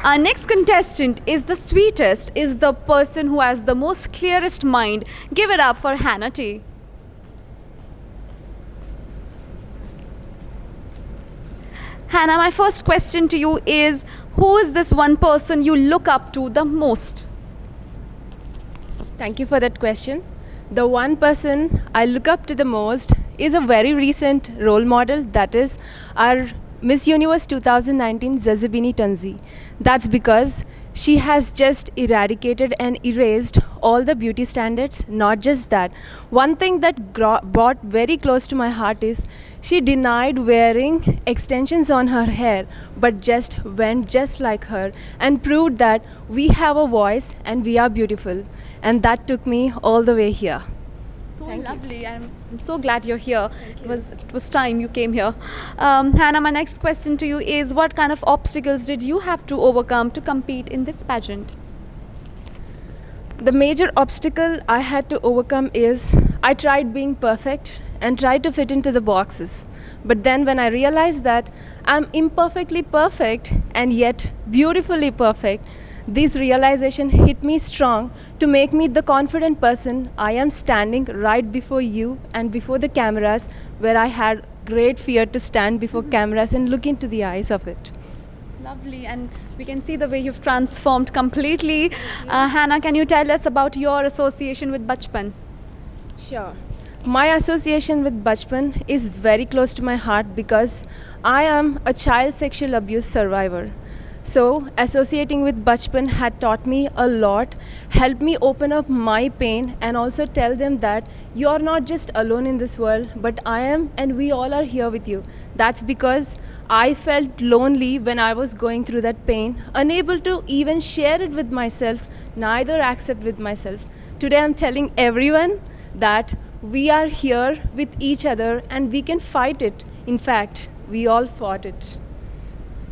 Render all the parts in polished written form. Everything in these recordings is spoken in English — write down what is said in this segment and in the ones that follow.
Our next contestant is the sweetest, is the person who has the most clearest mind. Give it up for Hannah T. Hannah, my first question to you is, who is this one person you look up to the most? Thank you for that question. The one person I look up to the most is a very recent role model, that is our Miss Universe 2019 Zazabini Tanzi. That's because she has just eradicated and erased all the beauty standards. Not just that, one thing that brought very close to my heart is she denied wearing extensions on her hair, but just went just like her and proved that we have a voice and we are beautiful. And that took me all the way here. So Thank you. lovely. I'm so glad you're here. It was time you came here. Hannah, my next question to you is, what kind of obstacles did you have to overcome to compete in this pageant? The major obstacle I had to overcome is I tried being perfect and tried to fit into the boxes. But then when I realized that I'm imperfectly perfect and yet beautifully perfect, this realization hit me strong to make me the confident person I am standing right before you and before the cameras, where I had great fear to stand before cameras and look into the eyes of it. It's lovely, and we can see the way you've transformed completely. Hannah, can you tell us about your association with Bachpan? Sure. My association with Bachpan is very close to my heart because I am a child sexual abuse survivor. So, associating with Bachpan had taught me a lot, helped me open up my pain, and also tell them that you're not just alone in this world, but I am, and we all are here with you. That's because I felt lonely when I was going through that pain, unable to even share it with myself, neither accept with myself. Today, I'm telling everyone that we are here with each other and we can fight it. In fact, we all fought it.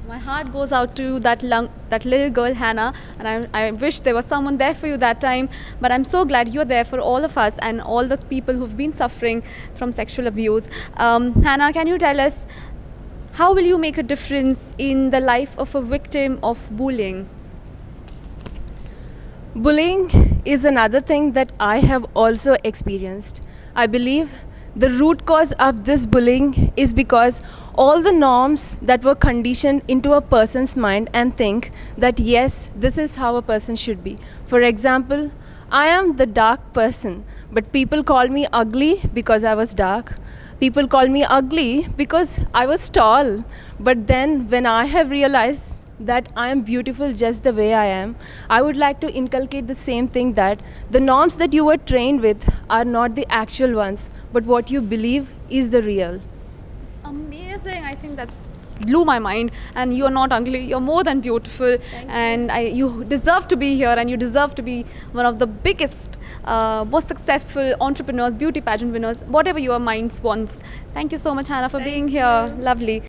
My heart goes out to that little girl, Hannah, and I wish there was someone there for you that time. But I'm so glad you're there for all of us and all the people who've been suffering from sexual abuse. Hannah, can you tell us, how will you make a difference in the life of a victim of bullying? Bullying is another thing that I have also experienced. I believe the root cause of this bullying is because all the norms that were conditioned into a person's mind and think that yes, this is how a person should be. For example, I am the dark person, but people call me ugly because I was dark. People call me ugly because I was tall. But then when I have realized that I am beautiful just the way I am, I would like to inculcate the same thing, that the norms that you were trained with are not the actual ones, but what you believe is the real. Amazing. I think that's blew my mind, and you're not ugly, you're more than beautiful. And you deserve to be here, and you deserve to be one of the biggest, most successful entrepreneurs, beauty pageant winners, whatever your mind wants. Thank you so much, Hannah, for being here. Lovely.